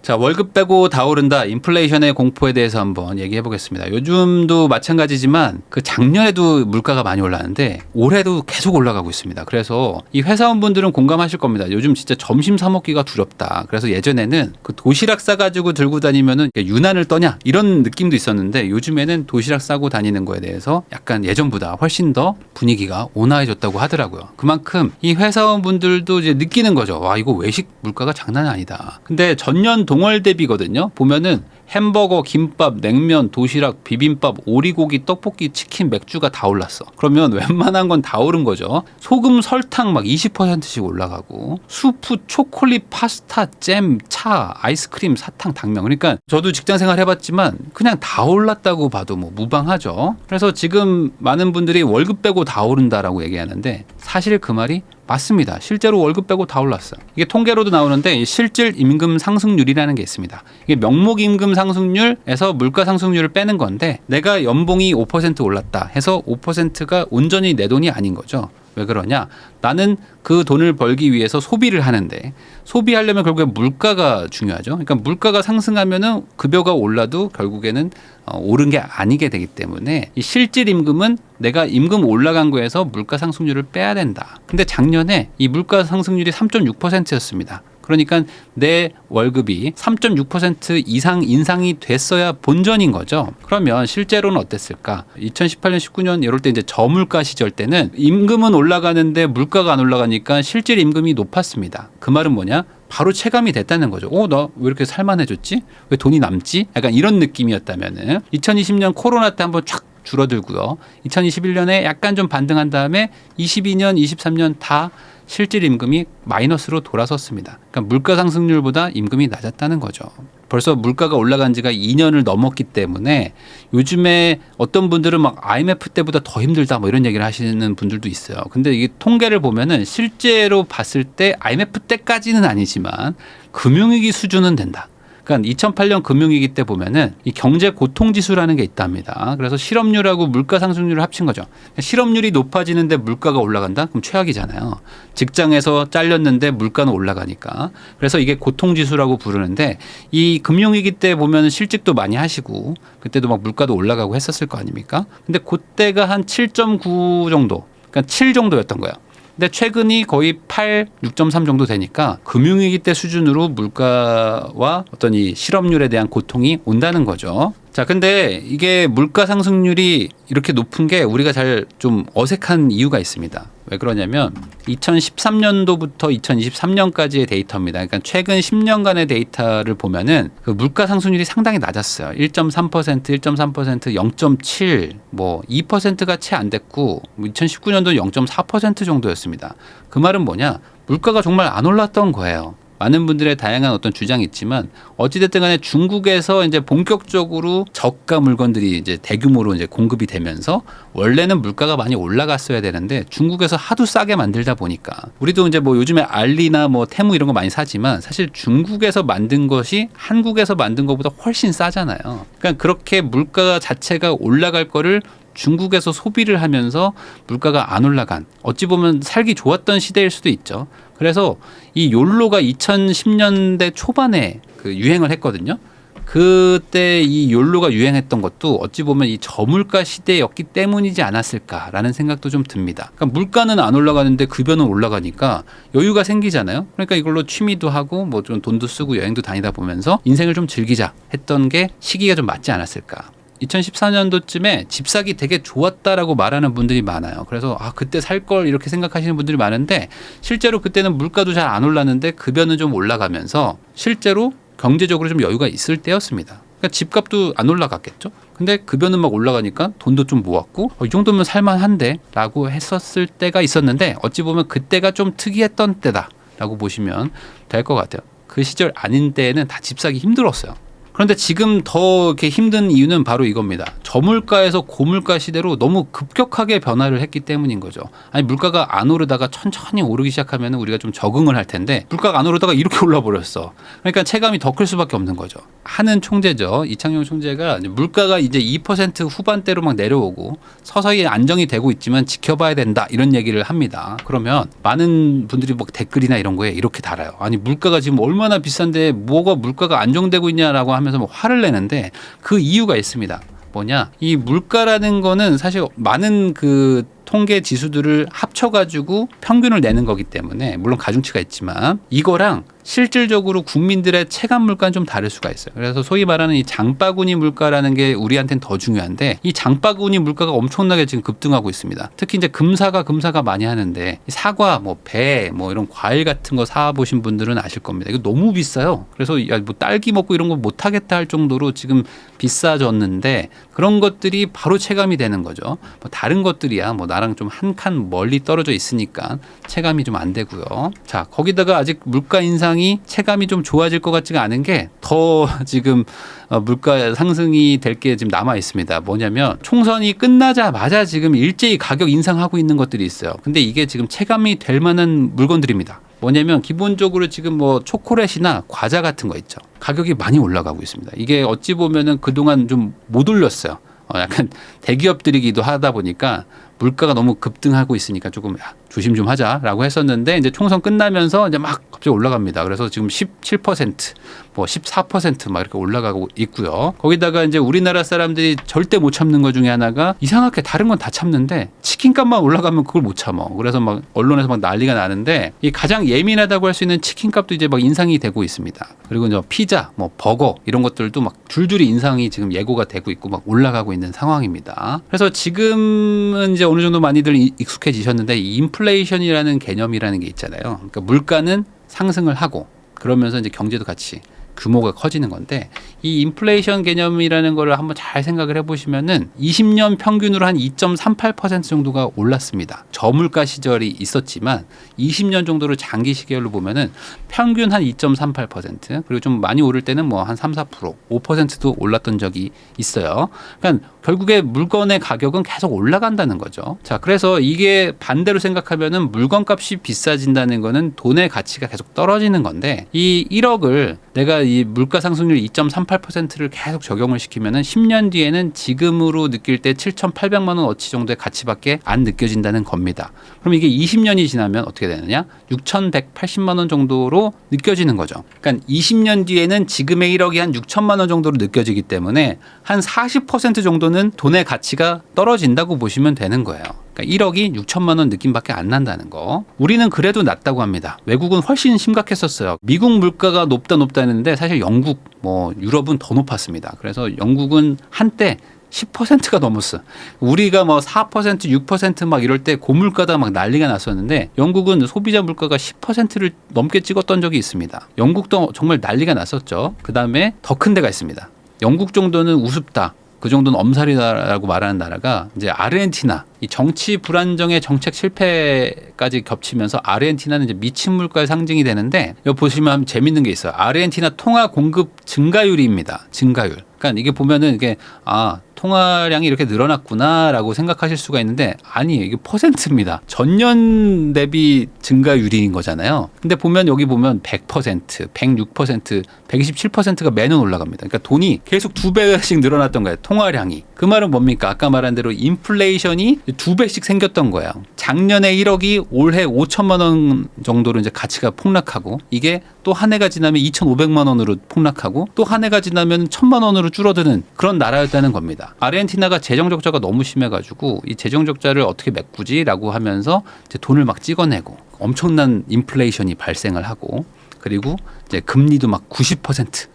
자, 월급 빼고 다 오른다. 인플레이션의 공포에 대해서 한번 얘기해 보겠습니다. 요즘도 마찬가지지만 그 작년에도 물가가 많이 올랐는데 올해도 계속 올라가고 있습니다. 그래서 이 회사원분들은 공감하실 겁니다. 요즘 진짜 점심 사 먹기가 두렵다. 그래서 예전에는 그 도시락 싸가지고 들고 다니면은 유난을 떠냐 이런 느낌도 있었는데 요즘에는 도시락 싸고 다니는 거에 대해서 약간 예전보다 훨씬 더 분위기가 온화해졌다고 하더라고요. 그만큼 이 회사원분들도 이제 느끼는 거죠. 와, 이거 외식 물가가 장난 아니다. 근데 전년 동월 대비거든요. 보면은 햄버거, 김밥, 냉면, 도시락, 비빔밥, 오리고기, 떡볶이, 치킨, 맥주가 다 올랐어. 그러면 웬만한 건 다 오른 거죠. 소금, 설탕 막 20%씩 올라가고 수프, 초콜릿, 파스타, 잼, 차, 아이스크림, 사탕, 당면. 그러니까 저도 직장 생활 해봤지만 그냥 다 올랐다고 봐도 뭐 무방하죠. 그래서 지금 많은 분들이 월급 빼고 다 오른다라고 얘기하는데 사실 그 말이 맞습니다. 실제로 월급 빼고 다 올랐어요. 이게 통계로도 나오는데 실질 임금 상승률이라는 게 있습니다. 이게 명목 임금 상승률에서 물가 상승률을 빼는 건데 내가 연봉이 5% 올랐다 해서 5%가 온전히 내 돈이 아닌 거죠. 왜 그러냐? 나는 그 돈을 벌기 위해서 소비를 하는데 소비하려면 결국에 물가가 중요하죠. 그러니까 물가가 상승하면은 급여가 올라도 결국에는 오른 게 아니게 되기 때문에 이 실질 임금은 내가 임금 올라간 거에서 물가 상승률을 빼야 된다. 근데 작년에 이 물가 상승률이 3.6%였습니다. 그러니까 내 월급이 3.6% 이상 인상이 됐어야 본전인 거죠. 그러면 실제로는 어땠을까? 2018년, 19년 이럴 때 이제 저물가 시절 때는 임금은 올라가는데 물가가 안 올라가니까 실질 임금이 높았습니다. 그 말은 뭐냐? 바로 체감이 됐다는 거죠. 나 왜 이렇게 살만해졌지? 왜 돈이 남지? 약간 이런 느낌이었다면은 2020년 코로나 때 한번 쫙 줄어들고요. 2021년에 약간 좀 반등한 다음에 22년, 23년 다 실질 임금이 마이너스로 돌아섰습니다. 그러니까 물가 상승률보다 임금이 낮았다는 거죠. 벌써 물가가 올라간 지가 2년을 넘었기 때문에 요즘에 어떤 분들은 막 IMF 때보다 더 힘들다 뭐 이런 얘기를 하시는 분들도 있어요. 근데 이게 통계를 보면은 실제로 봤을 때 IMF 때까지는 아니지만 금융위기 수준은 된다. 그러니까 2008년 금융위기 때 보면은 이 경제 고통 지수라는 게 있답니다. 그래서 실업률하고 물가 상승률을 합친 거죠. 실업률이 높아지는데 물가가 올라간다? 그럼 최악이잖아요. 직장에서 잘렸는데 물가는 올라가니까. 그래서 이게 고통 지수라고 부르는데 이 금융위기 때 보면은 실직도 많이 하시고 그때도 막 물가도 올라가고 했었을 거 아닙니까? 근데 그때가 한 7.9 정도, 그러니까 7 정도였던 거예요. 근데 최근이 거의 8, 6.3 정도 되니까 금융위기 때 수준으로 물가와 어떤 이 실업률에 대한 고통이 온다는 거죠. 자, 근데 이게 물가 상승률이 이렇게 높은 게 우리가 잘 좀 어색한 이유가 있습니다. 왜 그러냐면 2013년도부터 2023년까지의 데이터입니다. 그러니까 최근 10년간의 데이터를 보면은 그 물가 상승률이 상당히 낮았어요. 1.3%, 1.3%, 0.7, 뭐 2%가 채 안 됐고 2019년도 0.4% 정도였습니다. 그 말은 뭐냐? 물가가 정말 안 올랐던 거예요. 많은 분들의 다양한 어떤 주장이 있지만 어찌됐든 간에 중국에서 이제 본격적으로 저가 물건들이 이제 대규모로 이제 공급이 되면서 원래는 물가가 많이 올라갔어야 되는데 중국에서 하도 싸게 만들다 보니까 우리도 이제 뭐 요즘에 알리나 뭐 테무 이런 거 많이 사지만 사실 중국에서 만든 것이 한국에서 만든 것보다 훨씬 싸잖아요. 그러니까 그렇게 물가 자체가 올라갈 거를 중국에서 소비를 하면서 물가가 안 올라간 어찌 보면 살기 좋았던 시대일 수도 있죠. 그래서 이 욜로가 2010년대 초반에 그 유행을 했거든요. 그때 이 욜로가 유행했던 것도 어찌 보면 이 저물가 시대였기 때문이지 않았을까라는 생각도 좀 듭니다. 그러니까 물가는 안 올라가는데 급여는 올라가니까 여유가 생기잖아요. 그러니까 이걸로 취미도 하고 뭐 좀 돈도 쓰고 여행도 다니다 보면서 인생을 좀 즐기자 했던 게 시기가 좀 맞지 않았을까. 2014년도쯤에 집 사기 되게 좋았다라고 말하는 분들이 많아요. 그래서 그때 살 걸 이렇게 생각하시는 분들이 많은데 실제로 그때는 물가도 잘 안 올랐는데 급여는 좀 올라가면서 실제로 경제적으로 좀 여유가 있을 때였습니다. 그러니까 집값도 안 올라갔겠죠. 근데 급여는 막 올라가니까 돈도 좀 모았고 이 정도면 살만한데 라고 했었을 때가 있었는데 어찌 보면 그때가 좀 특이했던 때다라고 보시면 될 것 같아요. 그 시절 아닌 때에는 다 집 사기 힘들었어요. 그런데 지금 더 이렇게 힘든 이유는 바로 이겁니다. 저물가에서 고물가 시대로 너무 급격하게 변화를 했기 때문인 거죠. 아니 물가가 안 오르다가 천천히 오르기 시작하면 우리가 좀 적응을 할 텐데 물가가 안 오르다가 이렇게 올라 버렸어. 그러니까 체감이 더 클 수밖에 없는 거죠. 하는 총재죠. 이창용 총재가 물가가 이제 2% 후반대로 막 내려오고 서서히 안정이 되고 있지만 지켜봐야 된다 이런 얘기를 합니다. 그러면 많은 분들이 막 댓글이나 이런 거에 이렇게 달아요. 아니 물가가 지금 얼마나 비싼데 뭐가 물가가 안정되고 있냐라고 하면서 뭐 화를 내는데 그 이유가 있습니다. 뭐냐? 이 물가라는 거는 사실 많은 그 통계 지수들을 합쳐가지고 평균을 내는 거기 때문에 물론 가중치가 있지만 이거랑 실질적으로 국민들의 체감 물가는 좀 다를 수가 있어요. 그래서 소위 말하는 이 장바구니 물가라는 게 우리한테는 더 중요한데 이 장바구니 물가가 엄청나게 지금 급등하고 있습니다. 특히 이제 금사가 많이 하는데 사과, 뭐 배, 뭐 이런 과일 같은 거 사보신 분들은 아실 겁니다. 이거 너무 비싸요. 그래서 야, 뭐 딸기 먹고 이런 거 못 하겠다 할 정도로 지금 비싸졌는데 그런 것들이 바로 체감이 되는 거죠. 뭐 다른 것들이야 뭐 나랑 좀 한 칸 멀리 떨어져 있으니까 체감이 좀 안 되고요. 자, 거기다가 아직 물가 인상이 체감이 좀 좋아질 것 같지가 않은 게 더 지금 물가 상승이 될 게 지금 남아 있습니다. 뭐냐면 총선이 끝나자마자 지금 일제히 가격 인상하고 있는 것들이 있어요. 근데 이게 지금 체감이 될 만한 물건들입니다. 뭐냐면 기본적으로 지금 뭐 초콜릿이나 과자 같은 거 있죠. 가격이 많이 올라가고 있습니다. 이게 어찌 보면은 그동안 좀 못 올렸어요. 약간 대기업들이기도 하다 보니까 물가가 너무 급등하고 있으니까 조금 조심 좀 하자라고 했었는데 이제 총선 끝나면서 이제 막 갑자기 올라갑니다. 그래서 지금 17%, 뭐 14%막 이렇게 올라가고 있고요. 거기다가 이제 우리나라 사람들이 절대 못 참는 것 중에 하나가 이상하게 다른 건 다 참는데 치킨값만 올라가면 그걸 못 참어. 그래서 막 언론에서 막 난리가 나는데 이 가장 예민하다고 할 수 있는 치킨값도 이제 막 인상이 되고 있습니다. 그리고 이제 피자, 뭐 버거 이런 것들도 막 줄줄이 인상이 지금 예고가 되고 있고 막 올라가고 있는 상황입니다. 그래서 지금은 이제 어느 정도 많이들 익숙해지셨는데 이 인플레이션이라는 개념이라는 게 있잖아요. 그러니까 물가는 상승을 하고 그러면서 이제 경제도 같이 규모가 커지는 건데 이 인플레이션 개념이라는 거를 한번 잘 생각을 해보시면은 20년 평균으로 한 2.38% 정도가 올랐습니다. 저물가 시절이 있었지만 20년 정도를 장기 시계열로 보면은 평균 한 2.38% 그리고 좀 많이 오를 때는 뭐 한 3, 4%, 5%도 올랐던 적이 있어요. 그러니까 결국에 물건의 가격은 계속 올라간다는 거죠. 자, 그래서 이게 반대로 생각하면은 물건값이 비싸진다는 거는 돈의 가치가 계속 떨어지는 건데 이 1억을 내가 이 물가 상승률 2.38%를 계속 적용을 시키면은 10년 뒤에는 지금으로 느낄 때 7,800만 원 어치 정도의 가치밖에 안 느껴진다는 겁니다. 그럼 이게 20년이 지나면 어떻게 되느냐? 6,180만 원 정도로 느껴지는 거죠. 그러니까 20년 뒤에는 지금의 1억이 한 6천만 원 정도로 느껴지기 때문에 한 40% 정도는 돈의 가치가 떨어진다고 보시면 되는 거예요. 그러니까 1억이 6천만 원 느낌밖에 안 난다는 거. 우리는 그래도 낮다고 합니다. 외국은 훨씬 심각했었어요. 미국 물가가 높다 했는데 사실 영국, 뭐 유럽은 더 높았습니다. 그래서 영국은 한때 10%가 넘었어. 우리가 뭐 4%, 6%막 이럴 때 고물가다 막 난리가 났었는데 영국은 소비자 물가가 10%를 넘게 찍었던 적이 있습니다. 영국도 정말 난리가 났었죠. 그다음에 더 큰 데가 있습니다. 영국 정도는 우습다. 그 정도는 엄살이다라고 말하는 나라가 이제 아르헨티나. 이 정치 불안정의 정책 실패까지 겹치면서 아르헨티나는 이제 미친 물가의 상징이 되는데 여기 보시면 재밌는 게 있어요. 아르헨티나 통화 공급 증가율입니다. 증가율. 그러니까 이게 보면은 이게 통화량이 이렇게 늘어났구나라고 생각하실 수가 있는데 아니에요. 이게 퍼센트입니다. 전년 대비 증가율인 거잖아요. 근데 보면 여기 보면 100%, 106%, 127%가 매년 올라갑니다. 그러니까 돈이 계속 2배씩 늘어났던 거예요. 통화량이. 그 말은 뭡니까? 아까 말한 대로 인플레이션이 2배씩 생겼던 거예요. 작년에 1억이 올해 5천만 원 정도로 이제 가치가 폭락하고 이게 또 한 해가 지나면 2,500만 원으로 폭락하고 또 한 해가 지나면 1,000만 원으로 줄어드는 그런 나라였다는 겁니다. 아르헨티나가 재정 적자가 너무 심해가지고 이 재정 적자를 어떻게 메꾸지라고 하면서 이제 돈을 막 찍어내고 엄청난 인플레이션이 발생을 하고 그리고 이제 금리도 막 90%.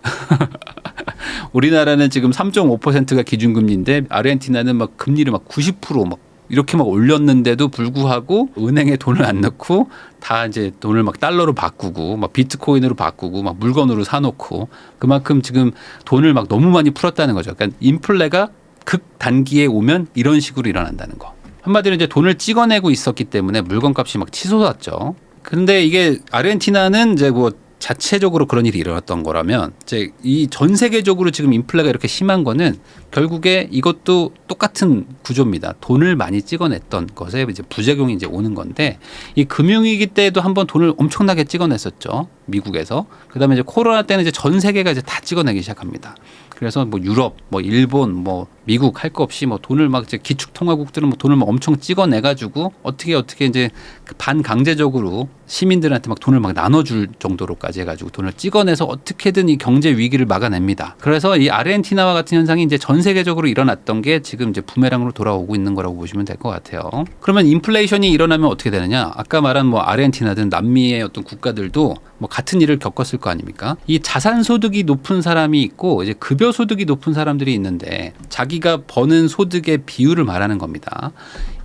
우리나라는 지금 3.5%가 기준금리인데 아르헨티나는 막 금리를 막 90%막 이렇게 막 올렸는데도 불구하고 은행에 돈을 안 넣고 다 이제 돈을 막 달러로 바꾸고 막 비트코인으로 바꾸고 막 물건으로 사놓고 그만큼 지금 돈을 막 너무 많이 풀었다는 거죠. 그러니까 인플레가 극단기에 오면 이런 식으로 일어난다는 거. 한마디로 이제 돈을 찍어내고 있었기 때문에 물건값이 막 치솟았죠. 그런데 이게 아르헨티나는 이제 뭐 자체적으로 그런 일이 일어났던 거라면 이제 이 전 세계적으로 지금 인플레가 이렇게 심한 거는 결국에 이것도 똑같은 구조입니다. 돈을 많이 찍어냈던 것에 이제 부작용이 이제 오는 건데 이 금융위기 때도 한번 돈을 엄청나게 찍어냈었죠. 미국에서. 그다음에 이제 코로나 때는 이제 전 세계가 이제 다 찍어내기 시작합니다. 그래서 뭐 유럽, 뭐 일본, 뭐 미국 할 거 없이 뭐 돈을 막 이제 기축통화국들은 뭐 돈을 막 엄청 찍어내 가지고 어떻게 이제 반강제적으로 시민들한테 막 돈을 막 나눠줄 정도로까지 해가지고 돈을 찍어내서 어떻게든 이 경제 위기를 막아냅니다. 그래서 이 아르헨티나와 같은 현상이 이제 전 세계적으로 일어났던 게 지금 이제 부메랑으로 돌아오고 있는 거라고 보시면 될 것 같아요. 그러면 인플레이션이 일어나면 어떻게 되느냐? 아까 말한 뭐 아르헨티나든 남미의 어떤 국가들도 뭐 같은 일을 겪었을 거 아닙니까? 이 자산 소득이 높은 사람이 있고 이제 급여 소득이 높은 사람들이 있는데 자기가 버는 소득의 비율을 말하는 겁니다.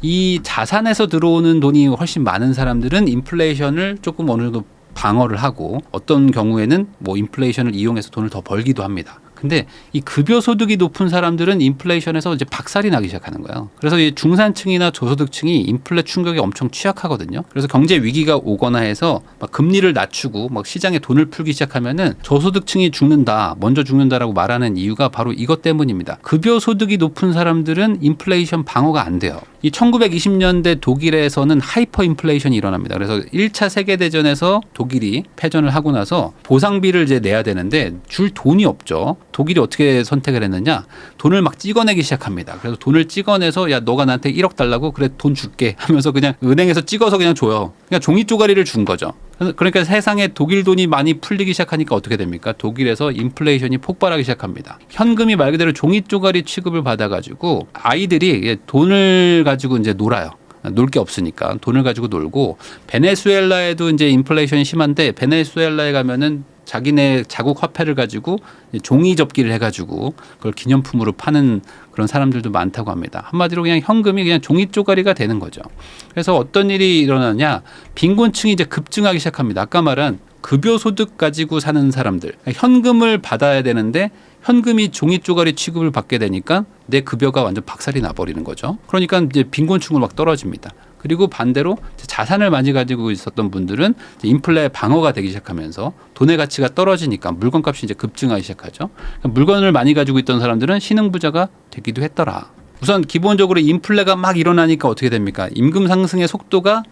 이 자산에서 들어오는 돈이 훨씬 많은 사람들은 인플레이션을 조금 어느 정도 방어를 하고 어떤 경우에는 뭐 인플레이션을 이용해서 돈을 더 벌기도 합니다. 근데 이 급여 소득이 높은 사람들은 인플레이션에서 이제 박살이 나기 시작하는 거예요. 그래서 이 중산층이나 저소득층이 인플레 충격에 엄청 취약하거든요. 그래서 경제 위기가 오거나 해서 막 금리를 낮추고 막 시장에 돈을 풀기 시작하면은 저소득층이 죽는다, 먼저 죽는다라고 말하는 이유가 바로 이것 때문입니다. 급여 소득이 높은 사람들은 인플레이션 방어가 안 돼요. 이 1920년대 독일에서는 하이퍼 인플레이션이 일어납니다. 그래서 1차 세계대전에서 독일이 패전을 하고 나서 보상비를 이제 내야 되는데 줄 돈이 없죠. 독일이 어떻게 선택을 했느냐? 돈을 막 찍어내기 시작합니다. 그래서 돈을 찍어내서 야 너가 나한테 1억 달라고 그래 돈 줄게 하면서 그냥 은행에서 찍어서 그냥 줘요. 그냥 종이 쪼가리를 준 거죠. 그러니까 세상에 독일 돈이 많이 풀리기 시작하니까 어떻게 됩니까? 독일에서 인플레이션이 폭발하기 시작합니다. 현금이 말 그대로 종이 쪼가리 취급을 받아가지고 아이들이 돈을 가지고 이제 놀아요. 놀 게 없으니까 돈을 가지고 놀고 베네수엘라에도 이제 인플레이션이 심한데 베네수엘라에 가면은 자기네 자국 화폐를 가지고 종이 접기를 해가지고 그걸 기념품으로 파는 그런 사람들도 많다고 합니다. 한마디로 그냥 현금이 그냥 종이 쪼가리가 되는 거죠. 그래서 어떤 일이 일어나냐? 빈곤층이 이제 급증하기 시작합니다. 아까 말한 급여 소득 가지고 사는 사람들, 현금을 받아야 되는데 현금이 종이 쪼가리 취급을 받게 되니까 내 급여가 완전 박살이 나버리는 거죠. 그러니까 이제 빈곤층으로 막 떨어집니다. 그리고 반대로 자산을 많이 가지고 있었던 분들은 인플레 방어가 되기 시작하면서 돈의 가치가 떨어지니까 물건값이 이제 급증하기 시작하죠. 그러니까 물건을 많이 가지고 있던 사람들은 신흥부자가 되기도 했더라. 우선 기본적으로 인플레가 막 일어나니까 어떻게 됩니까? 임금 상승의 속도가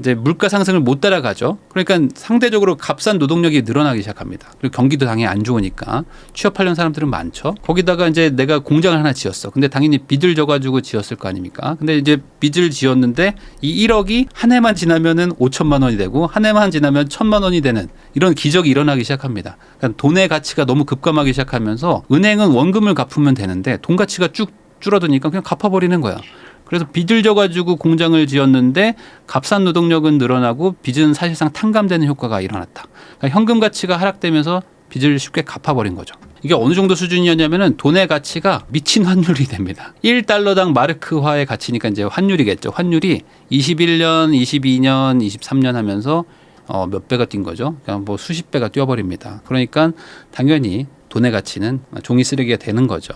이제 물가 상승을 못 따라가죠. 그러니까 상대적으로 값싼 노동력이 늘어나기 시작합니다. 그리고 경기도 당연히 안 좋으니까 취업하려는 사람들은 많죠. 거기다가 이제 내가 공장을 하나 지었어. 근데 당연히 빚을 져가지고 지었을 거 아닙니까? 근데 이제 빚을 지었는데 이 1억이 한 해만 지나면은 5천만 원이 되고 한 해만 지나면 1,000만 원이 되는 이런 기적이 일어나기 시작합니다. 그러니까 돈의 가치가 너무 급감하기 시작하면서 은행은 원금을 갚으면 되는데 돈 가치가 쭉 줄어드니까 그냥 갚아버리는 거야. 그래서 빚을 져가지고 공장을 지었는데 값싼 노동력은 늘어나고 빚은 사실상 탕감되는 효과가 일어났다. 그러니까 현금 가치가 하락되면서 빚을 쉽게 갚아버린 거죠. 이게 어느 정도 수준이었냐면은 돈의 가치가 미친 환율이 됩니다. 1달러당 마르크화의 가치니까 이제 환율이겠죠. 환율이 21년, 22년, 23년 하면서 몇 배가 뛴 거죠. 그냥 뭐 수십 배가 뛰어버립니다. 그러니까 당연히 돈의 가치는 종이 쓰레기가 되는 거죠.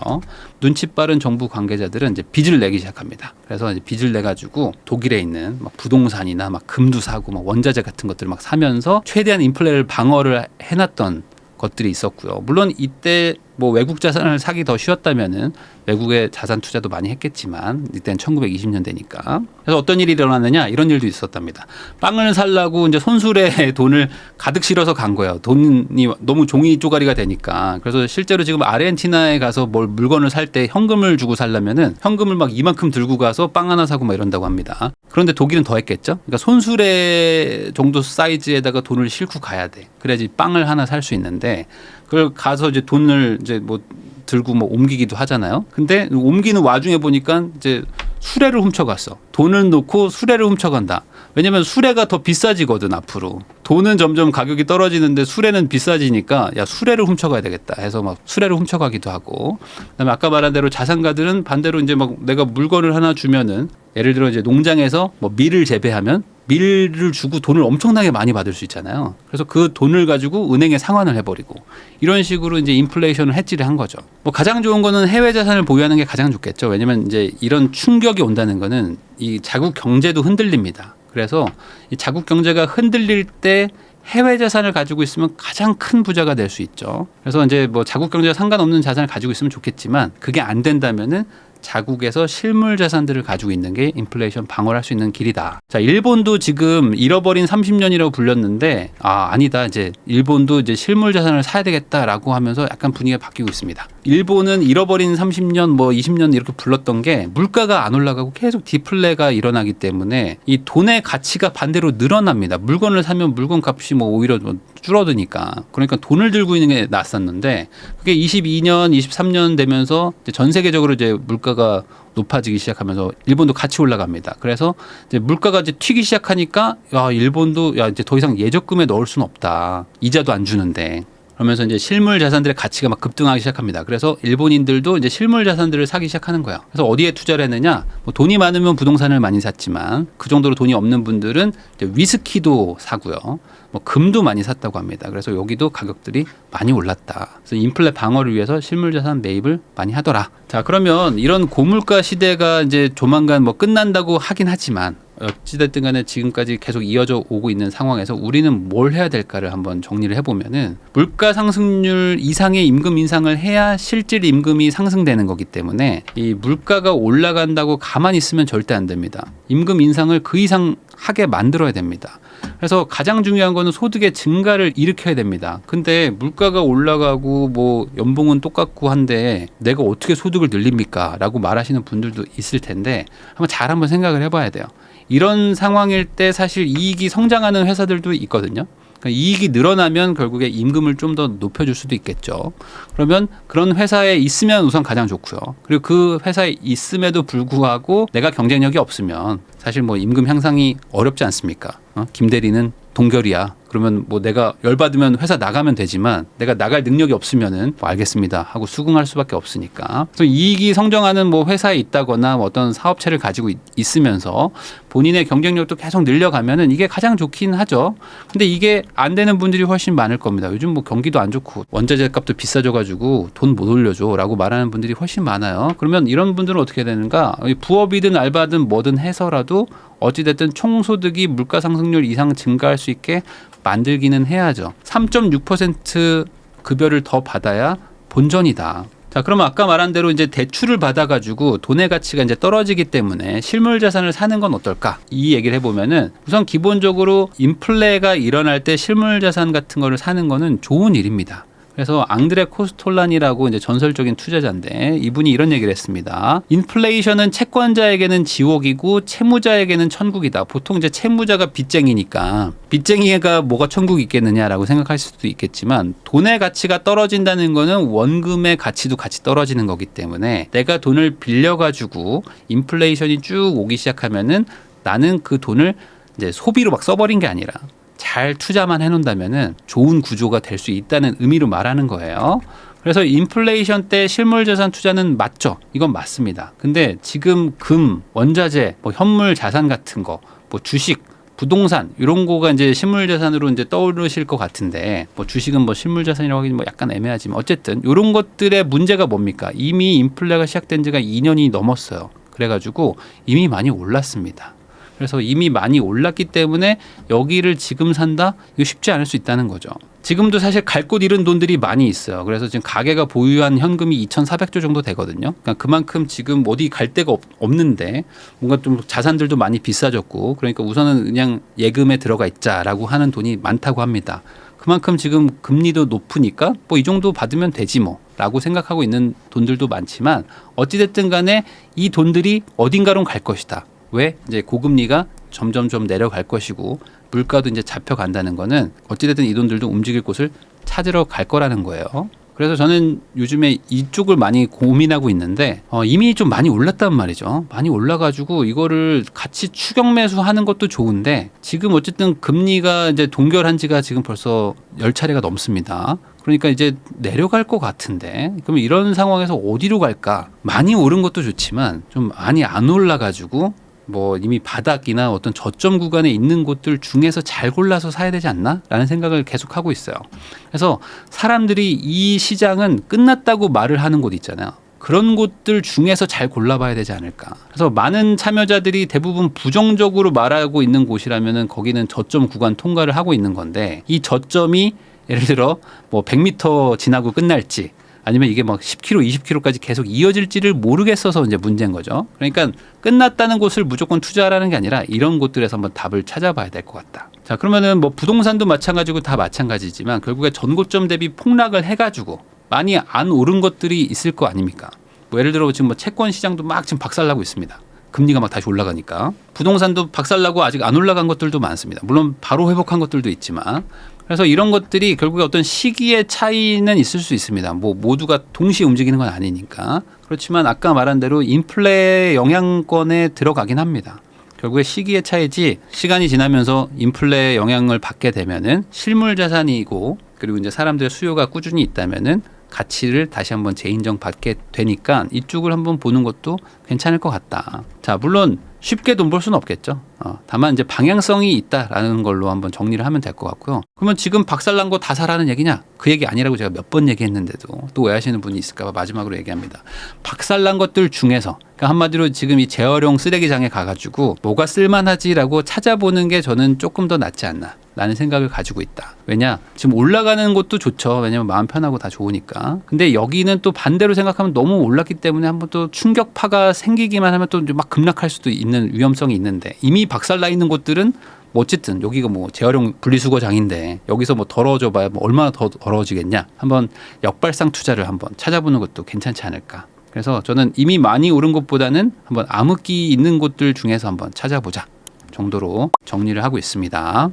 눈치 빠른 정부 관계자들은 이제 빚을 내기 시작합니다. 그래서 이제 빚을 내 가지고 독일에 있는 막 부동산이나 막 금도 사고 막 원자재 같은 것들을 막 사면서 최대한 인플레를 방어를 해놨던 것들이 있었고요. 물론 이때 뭐 외국 자산을 사기 더 쉬웠다면은 외국의 자산 투자도 많이 했겠지만 이때는 1920년대니까. 그래서 어떤 일이 일어났느냐 이런 일도 있었답니다. 빵을 살라고 이제 손수레에 돈을 가득 실어서 간 거예요. 돈이 너무 종이 쪼가리가 되니까. 그래서 실제로 지금 아르헨티나에 가서 뭘 물건을 살 때 현금을 주고 살려면은 현금을 막 이만큼 들고 가서 빵 하나 사고 막 이런다고 합니다. 그런데 독일은 더 했겠죠. 그러니까 손수레 정도 사이즈에다가 돈을 싣고 가야 돼. 그래야지 빵을 하나 살 수 있는데 그걸 가서 이제 돈을 이제 뭐 들고 뭐 옮기기도 하잖아요. 근데 옮기는 와중에 보니까 이제 수레를 훔쳐갔어. 돈을 놓고 수레를 훔쳐간다. 왜냐면 수레가 더 비싸지거든 앞으로. 돈은 점점 가격이 떨어지는데 수레는 비싸지니까 야 수레를 훔쳐가야 되겠다 해서 막 수레를 훔쳐가기도 하고. 그다음에 아까 말한 대로 자산가들은 반대로 이제 막 내가 물건을 하나 주면은 예를 들어 이제 농장에서 뭐 밀을 재배하면 밀을 주고 돈을 엄청나게 많이 받을 수 있잖아요. 그래서 그 돈을 가지고 은행에 상환을 해버리고 이런 식으로 이제 인플레이션을 해지를 한 거죠. 뭐 가장 좋은 거는 해외 자산을 보유하는 게 가장 좋겠죠. 왜냐면 이제 이런 충격이 온다는 거는 이 자국 경제도 흔들립니다. 그래서 이 자국 경제가 흔들릴 때 해외 자산을 가지고 있으면 가장 큰 부자가 될 수 있죠. 그래서 이제 뭐 자국 경제와 상관없는 자산을 가지고 있으면 좋겠지만 그게 안 된다면은 자국에서 실물 자산들을 가지고 있는 게 인플레이션 방어를 할 수 있는 길이다. 자, 일본도 지금 잃어버린 30년이라고 불렸는데 아니다. 이제 일본도 이제 실물 자산을 사야 되겠다라고 하면서 약간 분위기가 바뀌고 있습니다. 일본은 잃어버린 30년 뭐 20년 이렇게 불렀던 게 물가가 안 올라가고 계속 디플레가 일어나기 때문에 이 돈의 가치가 반대로 늘어납니다. 물건을 사면 물건 값이 뭐 오히려 뭐 줄어드니까. 그러니까 돈을 들고 있는 게 낫었는데 그게 22년, 23년 되면서 이제 전 세계적으로 이제 물가가 높아지기 시작하면서 일본도 같이 올라갑니다. 그래서 이제 물가가 이제 튀기 시작하니까 일본도 이제 더 이상 예적금에 넣을 수는 없다. 이자도 안 주는데. 그러면서 이제 실물 자산들의 가치가 막 급등하기 시작합니다. 그래서 일본인들도 이제 실물 자산들을 사기 시작하는 거예요. 그래서 어디에 투자를 했느냐? 뭐 돈이 많으면 부동산을 많이 샀지만 그 정도로 돈이 없는 분들은 이제 위스키도 사고요. 뭐 금도 많이 샀다고 합니다. 그래서 여기도 가격들이 많이 올랐다. 그래서 인플레 방어를 위해서 실물 자산 매입을 많이 하더라. 자, 그러면 이런 고물가 시대가 이제 조만간 뭐 끝난다고 하긴 하지만 어찌됐든 간에 지금까지 계속 이어져 오고 있는 상황에서 우리는 뭘 해야 될까를 한번 정리를 해보면은 물가 상승률 이상의 임금 인상을 해야 실질 임금이 상승되는 거기 때문에 이 물가가 올라간다고 가만히 있으면 절대 안 됩니다. 임금 인상을 그 이상 하게 만들어야 됩니다. 그래서 가장 중요한 거는 소득의 증가를 일으켜야 됩니다. 근데 물가가 올라가고 뭐 연봉은 똑같고 한데 내가 어떻게 소득을 늘립니까? 라고 말하시는 분들도 있을 텐데 한번 생각을 해봐야 돼요. 이런 상황일 때 사실 이익이 성장하는 회사들도 있거든요. 그러니까 이익이 늘어나면 결국에 임금을 좀 더 높여줄 수도 있겠죠. 그러면 그런 회사에 있으면 우선 가장 좋고요. 그리고 그 회사에 있음에도 불구하고 내가 경쟁력이 없으면 사실 뭐 임금 향상이 어렵지 않습니까? 김 대리는 동결이야. 그러면 뭐 내가 열받으면 회사 나가면 되지만 내가 나갈 능력이 없으면은 뭐 알겠습니다 하고 수긍할 수밖에 없으니까. 그래서 이익이 성장하는 뭐 회사에 있다거나 뭐 어떤 사업체를 가지고 있으면서 본인의 경쟁력도 계속 늘려가면은 이게 가장 좋긴 하죠. 근데 이게 안 되는 분들이 훨씬 많을 겁니다. 요즘 뭐 경기도 안 좋고 원자재 값도 비싸져가지고 돈 못 올려줘라고 말하는 분들이 훨씬 많아요. 그러면 이런 분들은 어떻게 되는가? 부업이든 알바든 뭐든 해서라도 어찌됐든 총소득이 물가 상승률 이상 증가할 수 있게 만들기는 해야죠. 3.6% 급여를 더 받아야 본전이다. 자, 그러면 아까 말한 대로 이제 대출을 받아가지고 돈의 가치가 이제 떨어지기 때문에 실물 자산을 사는 건 어떨까? 이 얘기를 해보면은 우선 기본적으로 인플레가 일어날 때 실물 자산 같은 거를 사는 거는 좋은 일입니다. 그래서 앙드레 코스톨란이라고 이제 전설적인 투자자인데 이분이 이런 얘기를 했습니다. 인플레이션은 채권자에게는 지옥이고 채무자에게는 천국이다. 보통 이제 채무자가 빚쟁이니까 빚쟁이가 뭐가 천국이 있겠느냐라고 생각할 수도 있겠지만 돈의 가치가 떨어진다는 거는 원금의 가치도 같이 떨어지는 거기 때문에 내가 돈을 빌려가지고 인플레이션이 쭉 오기 시작하면은 나는 그 돈을 이제 소비로 막 써버린 게 아니라 잘 투자만 해놓는다면은 좋은 구조가 될 수 있다는 의미로 말하는 거예요. 그래서 인플레이션 때 실물자산 투자는 맞죠. 이건 맞습니다. 근데 지금 금, 원자재, 뭐 현물 자산 같은 거, 뭐 주식, 부동산 이런 거가 이제 실물자산으로 이제 떠오르실 것 같은데 뭐 주식은 뭐 실물자산이라고 하기는 뭐 약간 애매하지만 어쨌든 이런 것들의 문제가 뭡니까? 이미 인플레가 시작된 지가 2년이 넘었어요. 그래가지고 이미 많이 올랐습니다. 그래서 이미 많이 올랐기 때문에 여기를 지금 산다? 이거 쉽지 않을 수 있다는 거죠. 지금도 사실 갈 곳 잃은 돈들이 많이 있어요. 그래서 지금 가게가 보유한 현금이 2,400조 정도 되거든요. 그러니까 그만큼 지금 어디 갈 데가 없는데 뭔가 좀 자산들도 많이 비싸졌고 그러니까 우선은 그냥 예금에 들어가 있자라고 하는 돈이 많다고 합니다. 그만큼 지금 금리도 높으니까 뭐 이 정도 받으면 되지 뭐 라고 생각하고 있는 돈들도 많지만 어찌됐든 간에 이 돈들이 어딘가로 갈 것이다. 왜? 이제 고금리가 점점 내려갈 것이고 물가도 이제 잡혀간다는 거는 어찌됐든 이 돈들도 움직일 곳을 찾으러 갈 거라는 거예요. 그래서 저는 요즘에 이쪽을 많이 고민하고 있는데 이미 좀 많이 올랐단 말이죠. 많이 올라가지고 이거를 같이 추격 매수하는 것도 좋은데 지금 어쨌든 금리가 이제 동결한 지가 지금 벌써 10차례가 넘습니다. 그러니까 이제 내려갈 것 같은데 그럼 이런 상황에서 어디로 갈까? 많이 오른 것도 좋지만 좀 많이 안 올라가지고 뭐 이미 바닥이나 어떤 저점 구간에 있는 곳들 중에서 잘 골라서 사야 되지 않나? 라는 생각을 계속 하고 있어요. 그래서 사람들이 이 시장은 끝났다고 말을 하는 곳 있잖아요. 그런 곳들 중에서 잘 골라봐야 되지 않을까. 그래서 많은 참여자들이 대부분 부정적으로 말하고 있는 곳이라면은 거기는 저점 구간 통과를 하고 있는 건데 이 저점이 예를 들어 뭐 100m 지나고 끝날지 아니면 이게 막 10km, 20km까지 계속 이어질지를 모르겠어서 이제 문제인 거죠. 그러니까 끝났다는 곳을 무조건 투자하라는 게 아니라 이런 곳들에서 한번 답을 찾아봐야 될 것 같다. 자, 그러면은 뭐 부동산도 마찬가지고 다 마찬가지지만 결국에 전고점 대비 폭락을 해가지고 많이 안 오른 것들이 있을 거 아닙니까? 뭐 예를 들어 지금 뭐 채권 시장도 막 지금 박살나고 있습니다. 금리가 막 다시 올라가니까. 부동산도 박살나고 아직 안 올라간 것들도 많습니다. 물론 바로 회복한 것들도 있지만. 그래서 이런 것들이 결국에 어떤 시기의 차이는 있을 수 있습니다. 뭐 모두가 동시에 움직이는 건 아니니까. 그렇지만 아까 말한 대로 인플레 영향권에 들어가긴 합니다. 결국에 시기의 차이지 시간이 지나면서 인플레 영향을 받게 되면은 실물 자산이고 그리고 이제 사람들의 수요가 꾸준히 있다면은 가치를 다시 한번 재인정 받게 되니까 이쪽을 한번 보는 것도 괜찮을 것 같다. 자, 물론 쉽게 돈 벌 수는 없겠죠. 다만 이제 방향성이 있다라는 걸로 한번 정리를 하면 될 것 같고요. 그러면 지금 박살난 거 다 사라는 얘기냐? 그 얘기 아니라고 제가 몇 번 얘기했는데도 또 오해하시는 분이 있을까 봐 마지막으로 얘기합니다. 박살난 것들 중에서 그러니까 한마디로 지금 이 재활용 쓰레기장에 가가지고 뭐가 쓸만하지라고 찾아보는 게 저는 조금 더 낫지 않나 라는 생각을 가지고 있다. 왜냐? 지금 올라가는 것도 좋죠. 왜냐면 마음 편하고 다 좋으니까. 근데 여기는 또 반대로 생각하면 너무 올랐기 때문에 한번 또 충격파가 생기기만 하면 또 막 급락할 수도 있는 위험성이 있는데 이미 박살나 있는 곳들은 뭐 어쨌든 여기가 뭐 재활용 분리수거장인데 여기서 뭐 더러워져 봐야 뭐 얼마나 더 더러워지겠냐. 한번 역발상 투자를 한번 찾아보는 것도 괜찮지 않을까. 그래서 저는 이미 많이 오른 곳보다는 한번 암흑기 있는 곳들 중에서 한번 찾아보자 정도로 정리를 하고 있습니다.